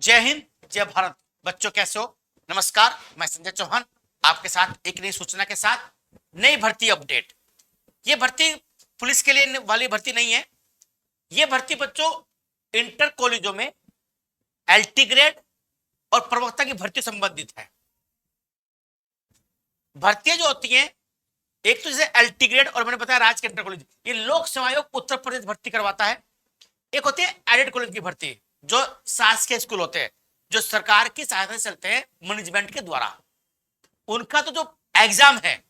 जय हिंद, जय भारत। बच्चों कैसे हो? नमस्कार, मैं संजय चौहान आपके साथ एक नई सूचना के साथ नई भर्ती अपडेट। ये भर्ती पुलिस के लिए वाली भर्ती नहीं है। ये भर्ती बच्चों इंटर कॉलेजों में एलटी ग्रेड और प्रवक्ता की भर्ती संबंधित है। भर्तियां जो होती हैं, एक तो जैसे एलटी ग्रेड और मैंने बताया राजकीय इंटर कॉलेज, ये लोक सेवा आयोग उत्तर प्रदेश भर्ती करवाता है। एक होती है एडेड कॉलेज की भर्ती, जो शासकीय स्कूल होते हैं, जो सरकार की सहायता से चलते हैं मैनेजमेंट के द्वारा। उनका तो जो एग्जाम है,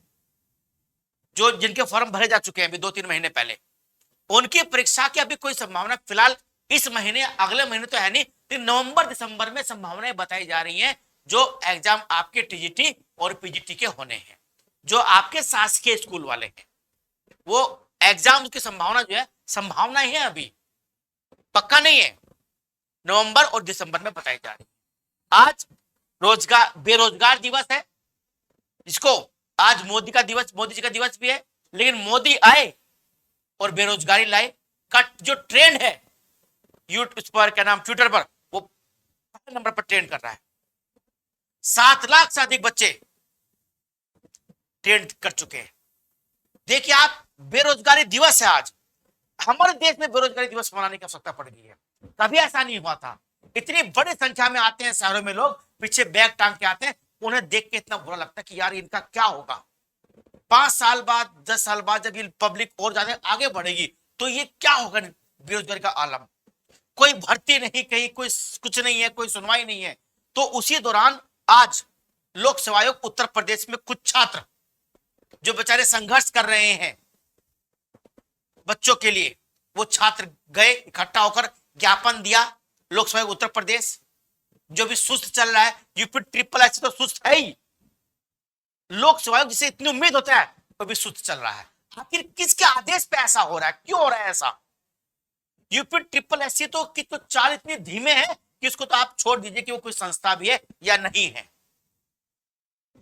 जो जिनके फॉर्म भरे जा चुके हैं अभी 2-3 महीने पहले, उनकी परीक्षा की अभी कोई संभावना फिलहाल इस महीने अगले महीने तो है नहीं, लेकिन नवंबर दिसंबर में संभावनाएं बताई जा रही हैं। जो एग्जाम आपके टीजीटी और पीजीटी के होने हैं, जो आपके शासकीय स्कूल वाले हैं, वो एग्जाम की संभावना जो है, संभावना ही है, अभी पक्का नहीं है, नवंबर और दिसंबर में बताई जा रही है। आज बेरोजगार दिवस है, जिसको आज मोदी जी का दिवस भी है, लेकिन मोदी आए और बेरोजगारी लाए का जो ट्रेंड है यूट्यूब पर, क्या नाम, ट्विटर पर, वो पहले नंबर पर ट्रेंड कर रहा है। 7 लाख से अधिक बच्चे ट्रेंड कर चुके हैं। देखिए आप, बेरोजगारी दिवस है आज। हमारे देश में बेरोजगारी दिवस मनाने की आवश्यकता पड़ गई है, कभी ऐसा नहीं हुआ था। इतनी बड़ी संख्या में आते हैं शहरों में लोग, पीछे बैग टांग के आते हैं, उन्हें देख के इतना बुरा लगता है कि यार इनका क्या होगा 5 साल बाद, 10 साल बाद, जब ये पब्लिक और ज्यादा आगे बढ़ेगी तो ये क्या होगा बेरोजगारी का आलम। कोई भर्ती नहीं, कहीं कोई कुछ नहीं है, कोई सुनवाई नहीं है। तो उसी दौरान आज लोक सेवा आयोग उत्तर प्रदेश में कुछ छात्र जो बेचारे संघर्ष कर रहे हैं बच्चों के लिए, वो छात्र गए, इकट्ठा होकर ज्ञापन दिया लोक सेवा आयोग उत्तर प्रदेश। जो भी सुस्त चल रहा है, यूपी ट्रिपल एस तो सुस्त है ही, लोक सेवा आयोग जिसे इतनी उम्मीद होता है वो भी सुस्त चल रहा है। आखिर किसके आदेश पे ऐसा हो रहा है, क्यों हो रहा है ऐसा? यूपी ट्रिपल एस तो की तो चाल इतनी धीमे है कि उसको तो आप छोड़ दीजिए कि वो कोई संस्था भी है या नहीं है।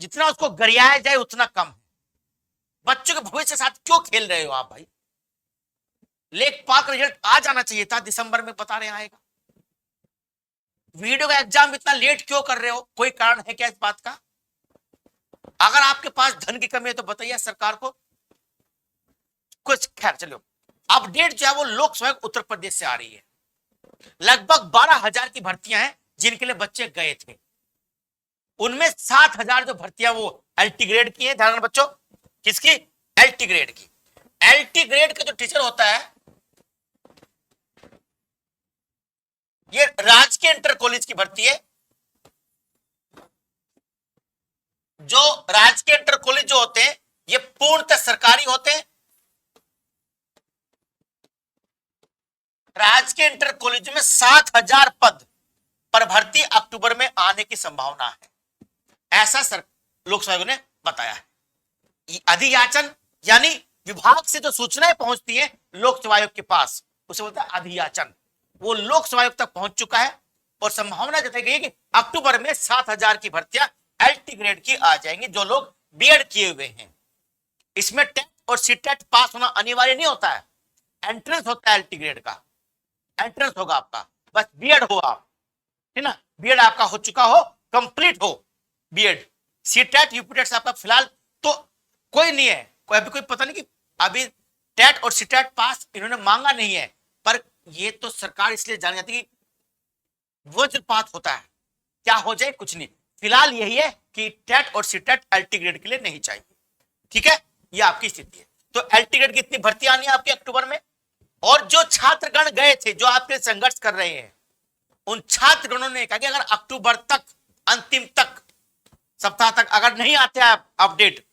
जितना उसको गरियाया जाए उतना कम है। बच्चों के भविष्य के साथ क्यों खेल रहे हो आप भाई? लेखपाल का रिजल्ट आ जाना चाहिए था, दिसंबर में बता रहे आएगा। वीडियो का एग्जाम इतना लेट क्यों कर रहे हो? कोई कारण है क्या इस बात का? अगर आपके पास धन की कमी है तो बताइए सरकार को कुछ। खैर चलो, अपडेट जो है वो लोक सेवा उत्तर प्रदेश से आ रही है। लगभग 12,000 की भर्तियां हैं जिनके लिए बच्चे गए थे। उनमें 7,000 जो भर्तियां वो एलटी ग्रेड की है। ध्यान बच्चों, किसकी? एलटी ग्रेड की। एलटी ग्रेड का जो टीचर होता है, ये राजकीय इंटर कॉलेज की भर्ती है। जो राजकीय इंटर कॉलेज जो होते हैं, ये पूर्णतः सरकारी होते हैं। राजकीय इंटर कॉलेज में 7,000 पद पर भर्ती अक्टूबर में आने की संभावना है, ऐसा लोक सेवा आयोग ने बताया है। अधियाचन यानी विभाग से जो सूचनाएं पहुंचती हैं लोक सेवा आयोग के पास, उसे बोलते हैं अधियाचन। वो लोक सेवा आयोग तक पहुंच चुका है और संभावना जताई गई कि अक्टूबर में 7,000 की भर्तियां एलटी ग्रेड की आ जाएंगी, जो लोग बीएड किए हुए हैं। इसमें टेट और सीटेट पास होना अनिवार्य नहीं होता है, एंट्रेंस होता है एलटी ग्रेड का। एंट्रेंस होगा आपका, बस बीएड हो आप, है ना, बीएड आपका हो चुका हो, कंप्लीट हो बीएड। सीटेट यूपीटेट आपका फिलहाल तो कोई नहीं है, कोई अभी कोई पता नहीं कि अभी टेट और सीटेट पास इन्होंने मांगा नहीं है, पर ये तो सरकार इसलिए जानी जाती कि वज्रपात होता है, क्या हो जाए कुछ नहीं। फिलहाल यही है कि टेट और सीटेट एलटी ग्रेड के लिए नहीं चाहिए। ठीक है, ये आपकी स्थिति है। तो एलटी ग्रेड की इतनी भर्ती आनी है आपके अक्टूबर में। और जो छात्रगण गए थे, जो आपके संघर्ष कर रहे हैं, उन छात्रगणों ने कहा कि अगर अक्टूबर तक, अंतिम तक, सप्ताह तक अगर नहीं आते आप अपडेट,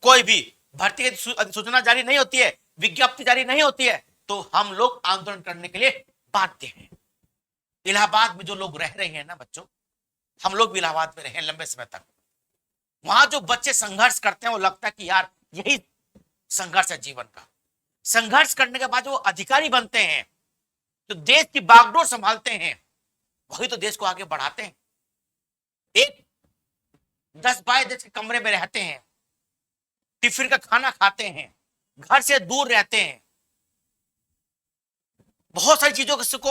कोई भी भर्ती की सूचना जारी नहीं होती है, विज्ञप्ति जारी नहीं होती है, तो हम लोग आंदोलन करने के लिए बाध्य हैं। इलाहाबाद में जो लोग रह रहे हैं ना बच्चों, हम लोग भी इलाहाबाद में रहे लंबे समय तक, वहां जो बच्चे संघर्ष करते हैं वो लगता है कि यार यही संघर्ष है जीवन का। संघर्ष करने के बाद जो अधिकारी बनते हैं, तो देश की बागडोर संभालते हैं, वही तो देश को आगे बढ़ाते हैं। एक 10 बाय 10 के कमरे में रहते हैं, टिफिन का खाना खाते हैं, घर से दूर रहते हैं, बहुत सारी चीजों को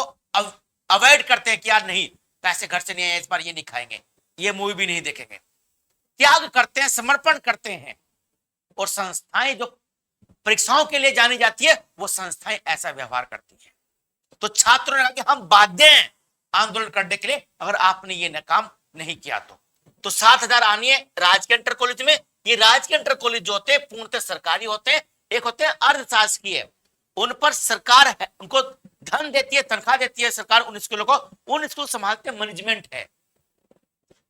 अवॉइड करते हैं कि यार नहीं, पैसे घर से नहीं आए, इस बार ये नहीं खाएंगे, ये मूवी भी नहीं देखेंगे। त्याग करते हैं, समर्पण करते हैं। और संस्थाएं जो परीक्षाओं के लिए जानी जाती है, वो संस्थाएं ऐसा व्यवहार करती हैं। तो छात्रों ने कहा कि हम बाध्य हैं आंदोलन करने के लिए, अगर आपने ये काम नहीं किया तो 7,000 आनी है राजकीय इंटर कॉलेज में। ये राजकीय इंटर कॉलेज जो होते हैं पूर्णतः सरकारी होते हैं, एक होते हैं अर्धशासकीय, उन पर सरकार है, उनको धन देती है, तनख्वाह देती है सरकार उन स्कूलों को, उन स्कूल संभालते मैनेजमेंट है।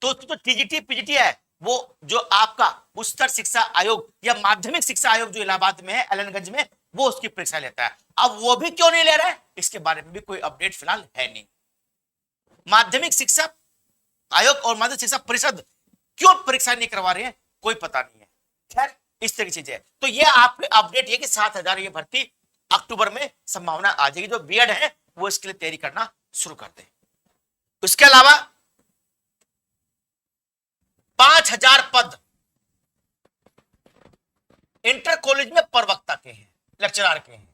तो टीजीटी पीजीटी है, वो जो आपका उच्चतर शिक्षा आयोग या माध्यमिक शिक्षा आयोग जो इलाहाबाद में है, एलनगंज में, वो उसकी परीक्षा लेता है। अब वो भी क्यों नहीं ले रहा है, इसके बारे में भी कोई अपडेट फिलहाल है नहीं। माध्यमिक शिक्षा आयोग और माध्यमिक शिक्षा परिषद क्यों परीक्षा नहीं करवा रहे हैं, कोई पता नहीं है। खैर, इस तरह की चीजें है। तो ये आपके अपडेट है कि 7,000 ये भर्ती अक्टूबर में संभावना आ जाएगी। जो बीएड है वो इसके लिए तैयारी करना शुरू कर दे। उसके अलावा 5,000 पद इंटर कॉलेज में प्रवक्ता के हैं, लेक्चरर के हैं।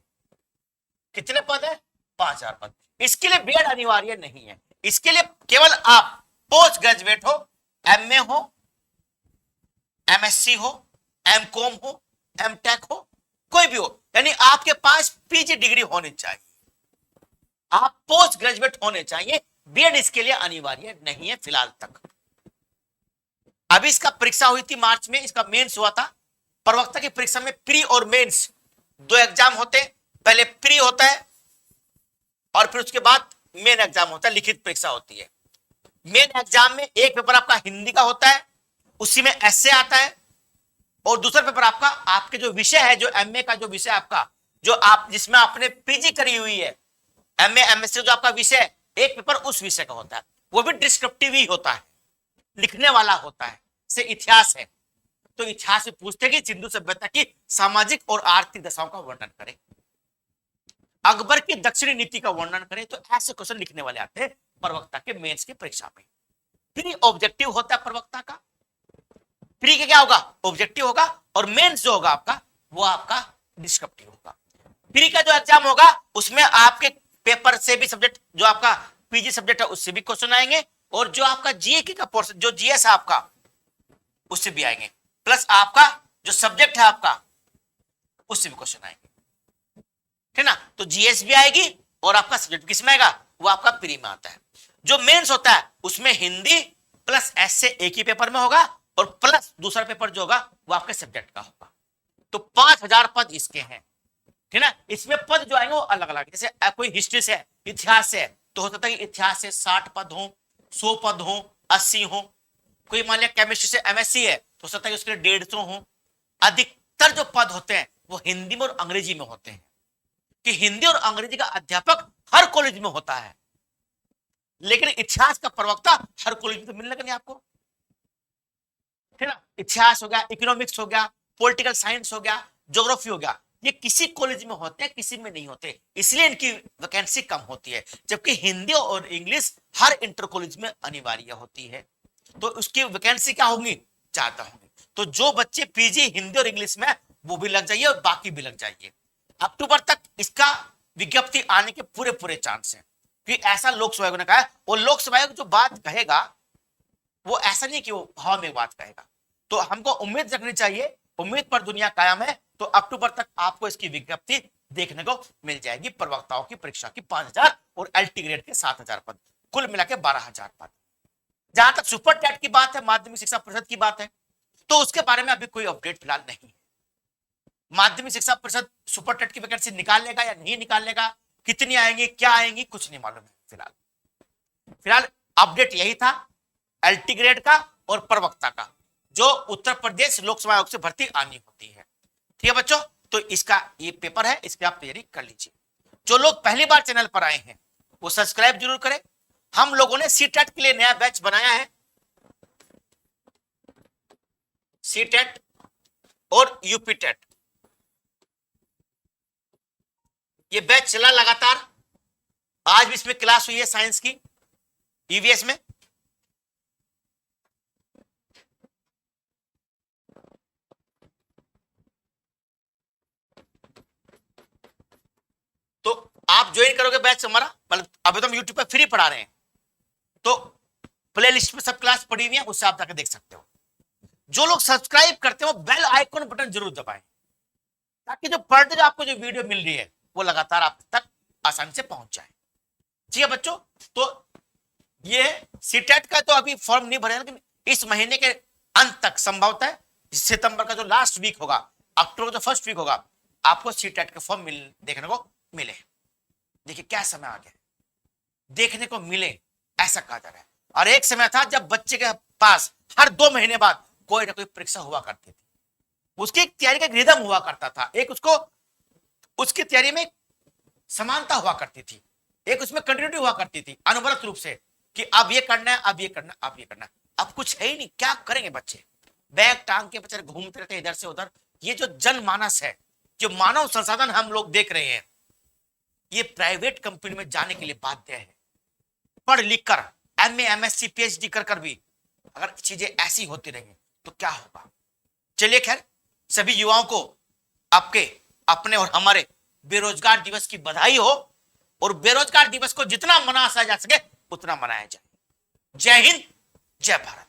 कितने पद है? 5,000 पद। इसके लिए बीएड अनिवार्य नहीं है। इसके लिए केवल आप पोस्ट ग्रेजुएट हो, एमए हो, एमएससी हो, एमकॉम हो, एमटेक हो, कोई भी हो, यानी आपके पास पीजी डिग्री होनी चाहिए, आप पोस्ट ग्रेजुएट होने चाहिए। बीएड इसके लिए अनिवार्य नहीं है फिलहाल तक। अभी इसका परीक्षा हुई थी मार्च में, इसका मेंस हुआ था। प्रवक्ता की परीक्षा में प्री और मेंस 2 एग्जाम होते हैं। पहले प्री होता है और फिर उसके बाद मेन एग्जाम होता है, लिखित परीक्षा होती है। मेन एग्जाम में एक पेपर आपका हिंदी का होता है, उसी में एस्से आता है, और दूसरा पेपर आपका आपके जो विषय है, जो एमए का जो विषय आपका, जो आप जिसमें आपने पीजी करी हुई है, एमए एमएससी जो आपका विषय है, एक पेपर उस विषय का होता है, वो भी डिस्क्रिप्टिव ही होता है, लिखने वाला होता है। से इतिहास है, तो इतिहास में पूछते कि सिंधु सभ्यता की सामाजिक और आर्थिक दशाओं का वर्णन करें, अकबर की दक्षिणी नीति का वर्णन करें। तो ऐसे क्वेश्चन लिखने वाले आते हैं प्रवक्ता के मेंस की परीक्षा में। प्री ऑब्जेक्टिव होता है प्रवक्ता का, प्री के क्या होगा? ऑब्जेक्टिव होगा, और मेंस जो होगा आपका वो आपका डिस्क्रिप्टिव होगा। प्री का जो एग्जाम होगा उसमें आपके पेपर से भी सब्जेक्ट, जो आपका पीजी सब्जेक्ट है उससे भी क्वेश्चन आएंगे, और जो आपका जीके का पोर्शन, जो जीएस है आपका, उससे भी आएंगे, प्लस आपका जो सब्जेक्ट है आपका उससे भी क्वेश्चन आएंगे, ठीक ना। तो जीएस भी आएगी और आपका सब्जेक्ट किसमें आएगा? वो आपका प्री में आता है। जो मेंस होता है उसमें हिंदी प्लस एस्से एक ही पेपर में होगा, और प्लस दूसरा पेपर जो होगा वो आपके सब्जेक्ट का होगा। तो 5,000 पद इसके हैं, ठीक ना। इसमें पद जो आएंगे वो अलग अलग, जैसे कोई हिस्ट्री से, इतिहास से, तो हो सकता है कि इतिहास से 60 पद हो, 100 पद हो, 80 हो। कोई मान लिया केमिस्ट्री से एमएससी है तो हो सकता है कि उसके लिए 150 हो। अधिकतर जो पद होते हैं वो हिंदी में और अंग्रेजी में होते हैं, कि हिंदी और अंग्रेजी का अध्यापक हर कॉलेज में होता है, लेकिन इतिहास का प्रवक्ता हर कॉलेज में तो मिलने का नहीं आपको, ठीक ना। इतिहास हो गया, इकोनॉमिक्स हो गया, पॉलिटिकल साइंस हो गया, ज्योग्राफी हो गया, ये किसी कॉलेज में होते हैं, किसी में नहीं होते, इसलिए इनकी वैकेंसी कम होती है। जबकि हिंदी और इंग्लिश हर इंटर कॉलेज में अनिवार्य होती है, तो उसकी वैकेंसी क्या होगी? ज्यादा होगी। तो जो बच्चे पीजी हिंदी और इंग्लिश में वो भी लग जाइए और बाकी भी लग जाइए। अक्टूबर तक इसका विज्ञप्ति आने के पूरे पूरे चांस है, कि ऐसा लोकसभा आयोग ने कहा है। और लोकसभा आयोग जो बात कहेगा वो ऐसा नहीं कि वो हवा में बात कहेगा, तो हमको उम्मीद रखनी चाहिए, उम्मीद पर दुनिया कायम है। तो अक्टूबर तक आपको इसकी विज्ञप्ति देखने को मिल जाएगी, प्रवक्ताओं की परीक्षा की 5,000 और एलटी ग्रेड के 7,000 पद, कुल मिला के 12,000 पद। जहां तक सुपर टेट की बात है, माध्यमिक शिक्षा परिषद की बात है, तो उसके बारे में अभी कोई अपडेट फिलहाल नहीं है। माध्यमिक शिक्षा परिषद सुपर टेट की वैकेंसी निकाल लेगा या नहीं निकाल लेगा, कितनी आएंगी, क्या आएंगी, कुछ नहीं मालूम है फिलहाल अपडेट यही था एलटी ग्रेड का और प्रवक्ता का, जो उत्तर प्रदेश लोकसभा आयोग से भर्ती आनी होती है। ठीक है बच्चों, तो इसका ये पेपर है, इसकी आप तैयारी कर लीजिए। जो लोग पहली बार चैनल पर आए हैं वो सब्सक्राइब जरूर करें। हम लोगों ने सीटेट के लिए नया बैच बनाया है, सीटेट और यूपी टेट, ये बैच चला लगातार। आज भी इसमें क्लास हुई है साइंस की, ईवीएस में। तो आप ज्वाइन करोगे बैच हमारा, मतलब अभी तो हम यूट्यूब पर फ्री पढ़ा रहे हैं, तो प्ले लिस्ट में सब क्लास पड़ी हुई है, उससे आप जाकर देख सकते हो। जो लोग सब्सक्राइब करते हो बेल आइकन बटन जरूर दबाएं, ताकि जो पर डे आपको जो वीडियो मिल रही है वो लगातार आप तक आसानी से पहुंच जाए। जी है बच्चों, तो ये सीटेट का तो अभी फॉर्म नहीं भरे, लेकिन इस महीने के अंत तक संभवतः सितंबर का जो लास्ट वीक होगा, अक्टूबर का जो फर्स्ट वीक होगा, आपको सीटेट का फॉर्म देखने को मिले। देखिए क्या समय आ गया, देखने को मिले ऐसा कहा जा रहा है। और एक समय था जब बच्चे के पास हर 2 महीने बाद कोई ना कोई परीक्षा हुआ करती थी, उसकी एक तैयारी का रिदम हुआ करता था, एक उसको उसकी तैयारी में समानता हुआ करती थी, एक उसमें कंटिन्यूटी हुआ करती थी अनवरत रूप से कि अब ये करना है, अब ये करना है, अब ये करना है। अब कुछ है ही नहीं, क्या करेंगे बच्चे, बैग टांग के बेचारे घूमते रहते इधर से उधर। ये जो जनमानस है, जो मानव संसाधन हम लोग देख रहे हैं, ये प्राइवेट कंपनी में जाने के लिए बाध्य है। पढ़ लिख कर MA MSc PhD कर कर भी अगर चीजें ऐसी होती रहेंगी तो क्या होगा। चलिए खैर, सभी युवाओं को आपके अपने और हमारे बेरोजगार दिवस की बधाई हो, और बेरोजगार दिवस को जितना मना जा सके उतना मनाया जाए। जय हिंद, जय भारत।